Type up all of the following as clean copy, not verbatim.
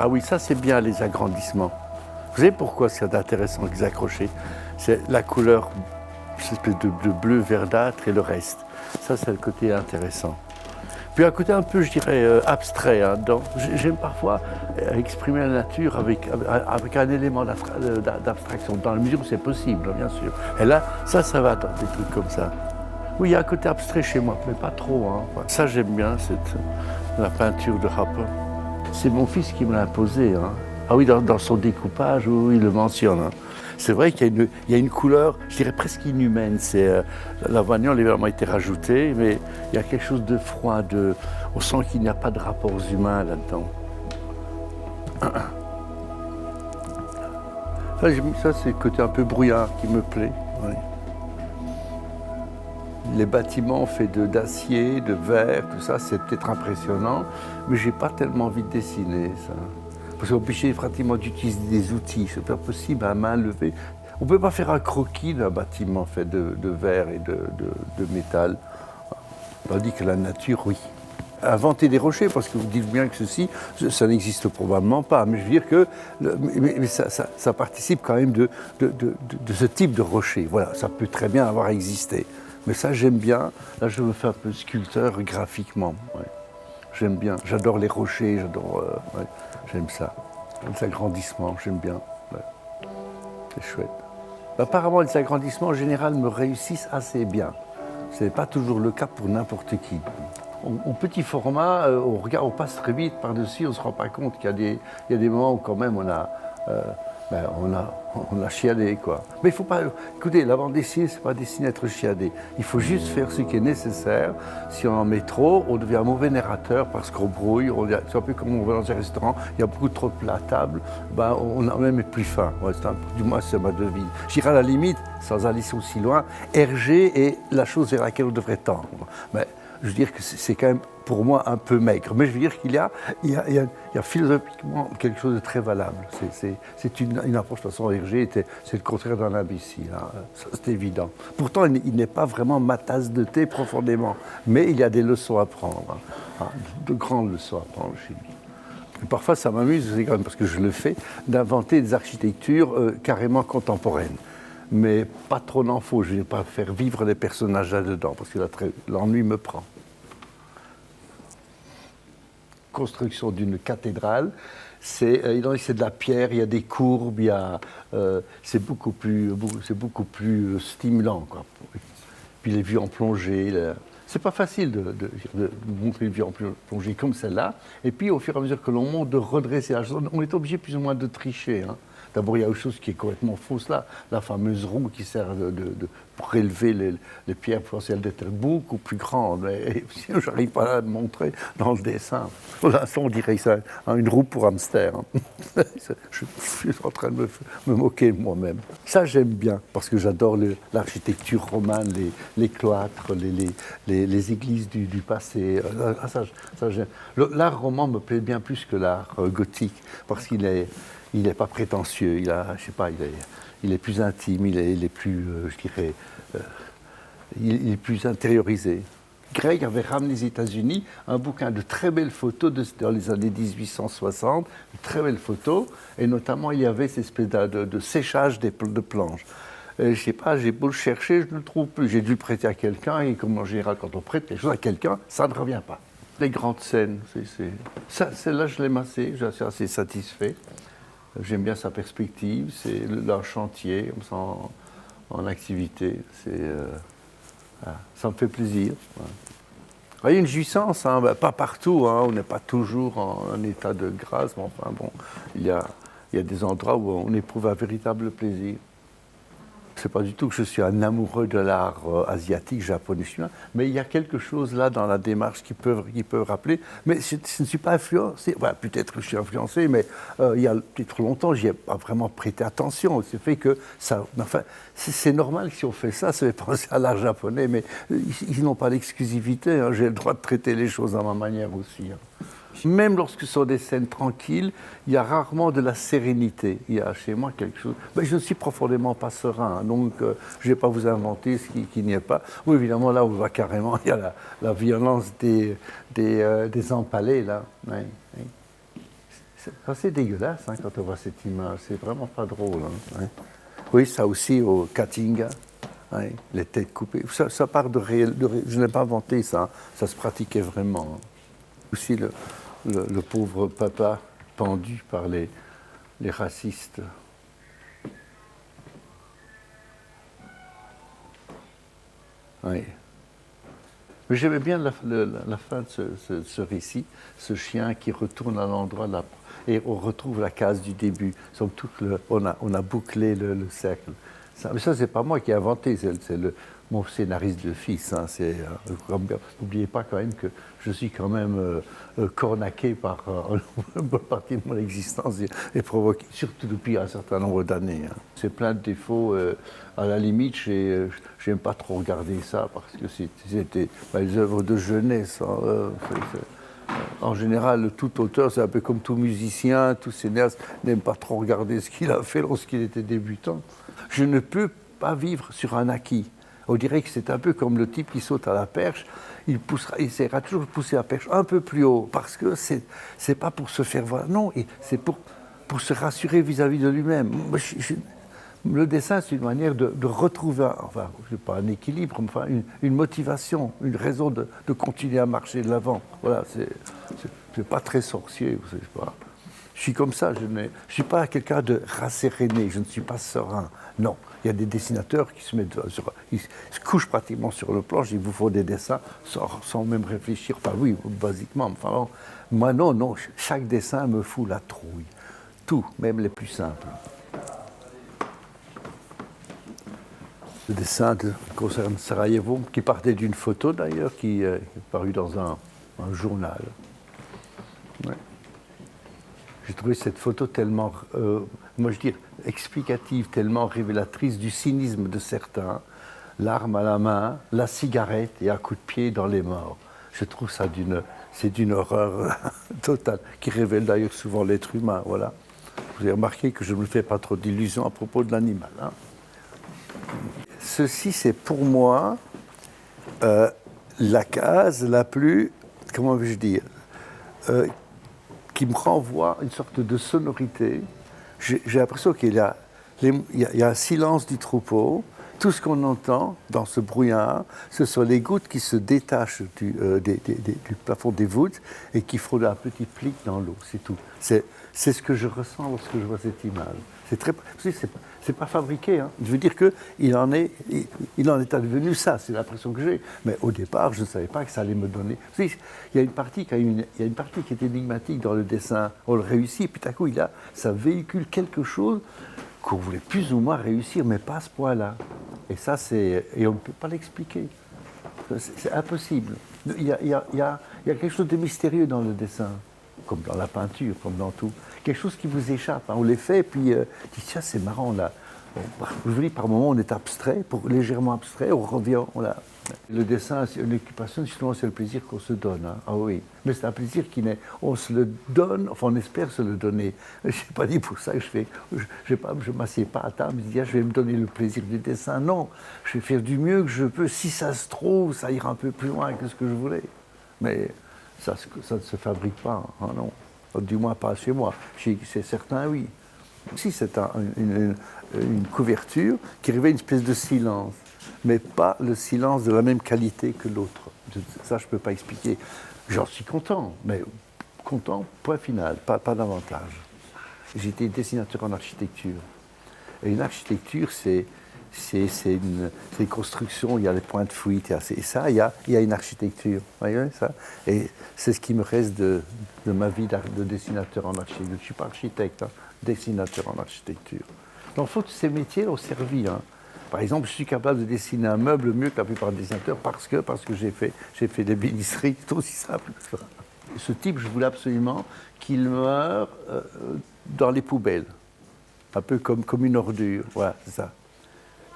Ah oui, ça c'est bien les agrandissements. Vous savez pourquoi c'est intéressant les accrocher? C'est la couleur, cette espèce de bleu verdâtre et le reste. Ça c'est le côté intéressant. Puis un côté un peu, je dirais, abstrait. Hein, j'aime parfois exprimer la nature avec un élément d'abstraction, dans la mesure où c'est possible, bien sûr. Et là, ça va dans des trucs comme ça. Oui, il y a un côté abstrait chez moi, mais pas trop. Hein. Ça, j'aime bien, la peinture de Hopper. C'est mon fils qui me l'a imposé. Hein. Ah oui, dans son découpage, oui, il le mentionne. Hein. C'est vrai qu'il y a une couleur, je dirais presque inhumaine. L'avoine, évidemment, a été rajoutée, mais il y a quelque chose de froid. On sent qu'il n'y a pas de rapports humains là-dedans. Ça, c'est le côté un peu brouillard qui me plaît. Oui. Les bâtiments faits d'acier, de verre, tout ça, c'est peut-être impressionnant, mais je n'ai pas tellement envie de dessiner ça. Parce qu'on est obligé pratiquement d'utiliser des outils, c'est pas possible à main levée. On ne peut pas faire un croquis d'un bâtiment fait de verre et de métal, tandis que la nature, oui. Inventer des rochers, parce que vous dites bien que ceci, ça n'existe probablement pas, mais je veux dire que ça participe quand même de ce type de rocher. Voilà, ça peut très bien avoir existé. Mais ça, j'aime bien. Là, je me fais un peu sculpteur graphiquement. Ouais. J'aime bien. J'adore les rochers, ouais, j'aime ça. Les agrandissements, j'aime bien. Ouais. C'est chouette. Apparemment, les agrandissements, en général, me réussissent assez bien. Ce n'est pas toujours le cas pour n'importe qui. En petit format, on passe très vite par-dessus, on ne se rend pas compte qu'il y a des moments où quand même on a chiadé, quoi. Mais il ne faut pas... Écoutez, la bande dessinée, ce n'est pas dessiner être chiadé. Il faut juste faire ce qui est nécessaire. Si on en met trop, on devient un mauvais narrateur parce qu'on brouille. C'est un peu comme on va dans un restaurant, il y a beaucoup trop de plats à table, on n'a même plus faim. Ouais, du moins, c'est ma devise. J'irai à la limite, sans aller aussi loin, RG est la chose vers laquelle on devrait tendre. Mais je veux dire que c'est quand même, pour moi, un peu maigre. Mais je veux dire qu'il y a philosophiquement quelque chose de très valable. C'est une approche, de toute façon, Hergé, c'est le contraire d'un imbécile. Hein. Ça, c'est évident. Pourtant, il n'est pas vraiment ma tasse de thé profondément. Mais il y a des leçons à prendre. Hein. De grandes leçons à prendre chez lui. Et parfois, ça m'amuse, c'est quand même parce que je le fais, d'inventer des architectures carrément contemporaines. Mais pas trop n'en faut, je ne vais pas faire vivre les personnages là-dedans, parce que l'ennui me prend. Construction d'une cathédrale, c'est de la pierre, il y a des courbes, c'est beaucoup plus stimulant, quoi. Puis les vues en plongée, c'est pas facile de montrer une vue en plongée comme celle-là, et puis au fur et à mesure que l'on monte, de redresser la chose, on est obligé plus ou moins de tricher, hein. D'abord, il y a une chose qui est complètement fausse là, la fameuse roue qui sert pour prélever les pierres potentielles de terre, beaucoup plus grande. Et si je n'arrive pas à le montrer dans le dessin, là, on dirait ça, une roue pour hamster. Hein. Je suis en train de me moquer de moi-même. Ça, j'aime bien, parce que j'adore l'architecture romane, les cloîtres, les églises du passé. Ça, j'aime. L'art roman me plaît bien plus que l'art gothique, parce qu'il n'est pas prétentieux, il est plus intime, il est plus, il est plus intériorisé. Greg avait ramené aux États-Unis un bouquin de très belles photos dans les années 1860, de très belles photos, et notamment il y avait cette espèce de séchage de planches. Je ne sais pas, j'ai beau le chercher, je ne le trouve plus. J'ai dû le prêter à quelqu'un, et comme en général, quand on prête quelque chose à quelqu'un, ça ne revient pas. Les grandes scènes, celle-là, je l'aime assez, je suis assez satisfait. J'aime bien sa perspective, c'est leur chantier, on sent en activité, ça me fait plaisir. Ouais. Il y a une jouissance, hein, pas partout, hein, on n'est pas toujours en état de grâce, mais enfin bon, il y a des endroits où on éprouve un véritable plaisir. C'est pas du tout que je suis un amoureux de l'art asiatique, japonais, chinois, mais il y a quelque chose là dans la démarche qui peut rappeler. Mais je ne suis pas influencé. Voilà, peut-être que je suis influencé, mais il y a peut-être longtemps, j'y ai pas vraiment prêté attention. C'est fait que ça. Enfin, c'est normal que si on fait ça, ça fait penser à l'art japonais, mais ils n'ont pas l'exclusivité. Hein, j'ai le droit de traiter les choses à ma manière aussi. Hein. Même lorsque ce sont des scènes tranquilles, il y a rarement de la sérénité. Il y a chez moi quelque chose. Mais je ne suis profondément pas serein, hein, donc je ne vais pas vous inventer ce qui n'y est pas. Oui, évidemment, là, on voit carrément, il y a la violence des empalés, là. Oui, oui. C'est assez dégueulasse hein, quand on voit cette image. C'est vraiment pas drôle. Hein, ouais. Oui, ça aussi au Katinga, ouais, les têtes coupées. Ça part de réel. Je n'ai pas inventé ça. Hein, ça se pratiquait vraiment. Hein. Aussi le pauvre papa pendu par les racistes. Oui. Mais j'aimais bien la fin de ce récit, ce chien qui retourne à l'endroit là, et on retrouve la case du début. On a bouclé le cercle. Mais ça, c'est pas moi qui ai inventé, c'est mon scénariste de fils. Hein, n'oubliez pas quand même que je suis quand même cornaqué par une bonne partie de mon existence et provoqué, surtout depuis un certain nombre d'années. Hein. C'est plein de défauts. À la limite, j'aime pas trop regarder ça parce que c'était les œuvres de jeunesse. Hein, en général, tout auteur, c'est un peu comme tout musicien, tout cinéaste, n'aime pas trop regarder ce qu'il a fait lorsqu'il était débutant. Je ne peux pas vivre sur un acquis. On dirait que c'est un peu comme le type qui saute à la perche, il essaiera toujours de pousser la perche un peu plus haut, parce que c'est pas pour se faire voir, non, c'est pour se rassurer vis-à-vis de lui-même. Le dessin, c'est une manière de retrouver, enfin, je sais pas un équilibre, enfin, une motivation, une raison de continuer à marcher de l'avant. Voilà, c'est pas très sorcier, je sais pas. Je suis comme ça, je ne suis pas quelqu'un de rasséréné, je ne suis pas serein. Non, il y a des dessinateurs qui ils se couchent pratiquement sur le planche, ils vous font des dessins sans même réfléchir. Enfin oui, basiquement. Enfin, moi non, chaque dessin me fout la trouille. Tout, même les plus simples. Le dessin concerne Sarajevo, qui partait d'une photo d'ailleurs, qui est parue dans un journal. Ouais. J'ai trouvé cette photo tellement, moi je dis, explicative, tellement révélatrice du cynisme de certains. L'arme à la main, la cigarette et un coup de pied dans les morts. Je trouve ça d'une horreur totale, qui révèle d'ailleurs souvent l'être humain. Voilà. Vous avez remarqué que je ne me fais pas trop d'illusions à propos de l'animal. Hein. Ceci, c'est pour moi la case la plus, comment vais-je dire, qui me renvoie une sorte de sonorité. J'ai l'impression qu'il y a un silence du troupeau. Tout ce qu'on entend dans ce brouillard, ce sont les gouttes qui se détachent du plafond des voûtes et qui font un petit pli dans l'eau, c'est tout. C'est ce que je ressens lorsque je vois cette image. C'est pas fabriqué. Hein. Je veux dire qu'il en est advenu ça, c'est l'impression que j'ai. Mais au départ, je ne savais pas que ça allait me donner. Il y a une partie qui est énigmatique dans le dessin. On le réussit, puis tout à coup, ça véhicule quelque chose qu'on voulait plus ou moins réussir, mais pas à ce point-là. Et ça, et on ne peut pas l'expliquer. C'est impossible. Il y a quelque chose de mystérieux dans le dessin, comme dans la peinture, comme dans tout. Quelque chose qui vous échappe. Hein. On les fait, puis tiens, c'est marrant là. Bon, je vous dis, par moments, on est abstrait, légèrement abstrait, on revient. Le dessin, c'est une occupation, justement, c'est le plaisir qu'on se donne. Hein. Ah oui, mais c'est un plaisir on se le donne, enfin, on espère se le donner. Je n'ai pas dit pour ça que je ne m'assieds pas à table, je dis, ah, je vais me donner le plaisir du dessin. Non, je vais faire du mieux que je peux. Si ça se trouve, ça ira un peu plus loin que ce que je voulais. Mais ça ne se fabrique pas, hein, non. Du moins pas chez moi. C'est certain, oui. Si c'est une couverture qui révèle une espèce de silence, mais pas le silence de la même qualité que l'autre. Ça, je ne peux pas expliquer. J'en suis content, mais content, point final, pas davantage. J'étais dessinateur en architecture. Et une architecture, c'est une construction, il y a les points de fuite, et ça, il y a une architecture. Vous voyez ça? Et c'est ce qui me reste de ma vie de dessinateur en architecture. Je ne suis pas architecte, hein, dessinateur en architecture. Donc, tous ces métiers ont servi. Hein. Par exemple, je suis capable de dessiner un meuble mieux que la plupart des dessinateurs parce que j'ai fait des bénisseries, c'est aussi simple que ça. Ce type, je voulais absolument qu'il meure dans les poubelles, un peu comme une ordure. Voilà, c'est ça.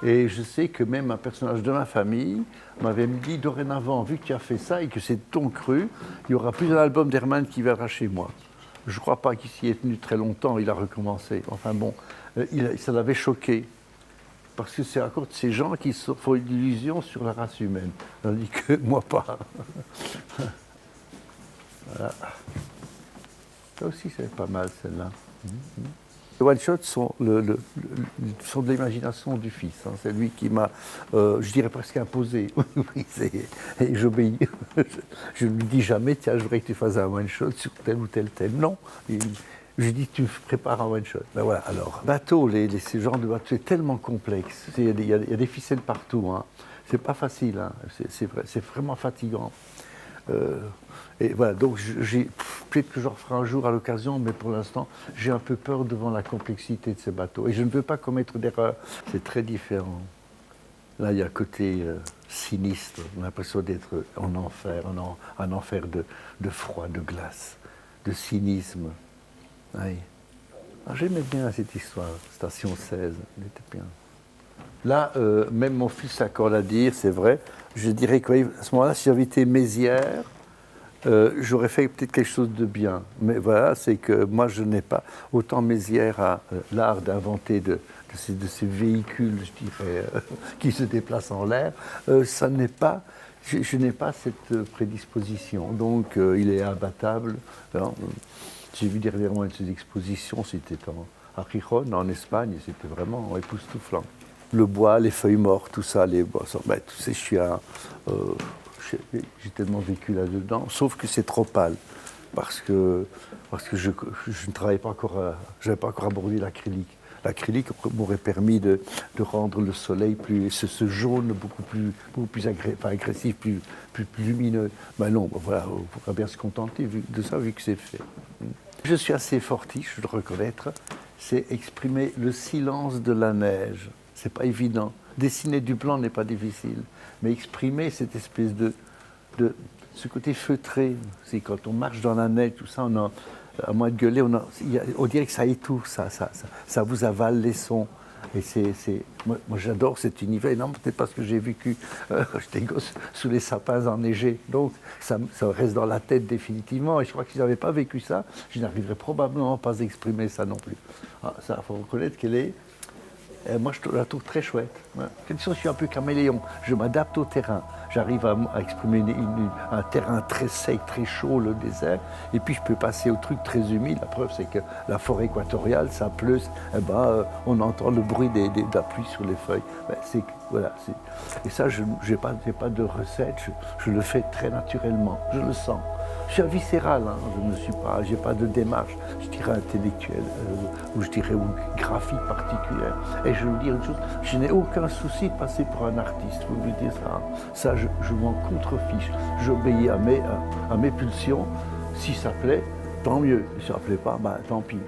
Et je sais que même un personnage de ma famille m'avait dit, dorénavant, vu que tu as fait ça et que c'est ton cru, il n'y aura plus un album d'Hermann qui viendra chez moi. Je ne crois pas qu'il s'y est tenu très longtemps, il a recommencé. Enfin bon, ça l'avait choqué. Parce que c'est encore de ces gens qui se font une illusion sur la race humaine. Tandis que moi pas. Voilà. Ça aussi, c'est pas mal, celle-là. Les one-shots sont de l'imagination du fils. Hein. C'est lui qui m'a, je dirais presque imposé. Oui, et j'obéis. Je ne lui dis jamais, tiens, je voudrais que tu fasses un one-shot sur tel ou tel thème. Non. Je lui dis, tu prépares un one-shot. Ben voilà, alors. Bateau, ces genres de bateaux, c'est tellement complexe. Il y a des ficelles partout. Hein. C'est pas facile. Hein. C'est vraiment fatigant. Et voilà, donc peut-être que j'en referai un jour à l'occasion, mais pour l'instant, j'ai un peu peur devant la complexité de ces bateaux. Et je ne veux pas commettre d'erreurs. C'est très différent. Là, il y a un côté sinistre. On a l'impression d'être en enfer, un enfer de froid, de glace, de cynisme. Oui. J'aimais bien cette histoire, Station 16, elle était bien. Là, même mon fils s'accorde à dire, c'est vrai, je dirais qu'à ce moment-là, si j'avais été Mézières, j'aurais fait peut-être quelque chose de bien. Mais voilà, c'est que moi, je n'ai pas. Autant Mézières a l'art d'inventer de ces véhicules, je dirais, qui se déplacent en l'air, ça n'est pas. Je n'ai pas cette prédisposition. Donc, il est imbattable. Alors, j'ai vu dernièrement une de ses expositions, c'était à Gijón, en Espagne, et c'était vraiment époustouflant. Le bois, les feuilles mortes, tout ça, les bois, ben, tu sais, j'ai tellement vécu là-dedans, sauf que c'est trop pâle, parce que je ne travaillais pas encore, je n'avais pas encore abordé l'acrylique. L'acrylique m'aurait permis de rendre le soleil plus, ce jaune beaucoup plus agressif, plus lumineux. Ben non, ben voilà, on pourra bien se contenter de ça vu que c'est fait. Je suis assez fortiche, je dois le reconnaître, c'est exprimer le silence de la neige. C'est pas évident. Dessiner du blanc n'est pas difficile, mais exprimer cette espèce de ce côté feutré, c'est quand on marche dans la neige, tout ça, on a, à moins de gueuler, on dirait que ça étouffe, ça vous avale les sons. Et moi j'adore cet univers, non, peut-être parce que j'ai vécu, quand j'étais gosse, sous les sapins enneigés. Donc ça reste dans la tête définitivement. Et je crois que si je n'avais pas vécu ça, je n'arriverais probablement pas à exprimer ça non plus. Ah, ça, il faut reconnaître qu'elle est. Moi, je la trouve très chouette. Je suis un peu caméléon. Je m'adapte au terrain. J'arrive à exprimer un terrain très sec, très chaud, le désert. Et puis, je peux passer au truc très humide. La preuve, c'est que la forêt équatoriale, ça pleut. Eh ben, on entend le bruit de la pluie sur les feuilles. Ben, voilà, et ça, je n'ai pas de recette. Je le fais très naturellement. Je le sens. Je suis un viscéral, hein. Je n'ai pas de démarche, je dirais intellectuelle, ou je dirais graphique particulière. Et je vais vous dire une chose, je n'ai aucun souci de passer pour un artiste, vous me dites ça. Ça, je m'en contrefiche. J'obéis à mes pulsions. Si ça plaît, tant mieux. Si ça ne plaît pas, ben, tant pis.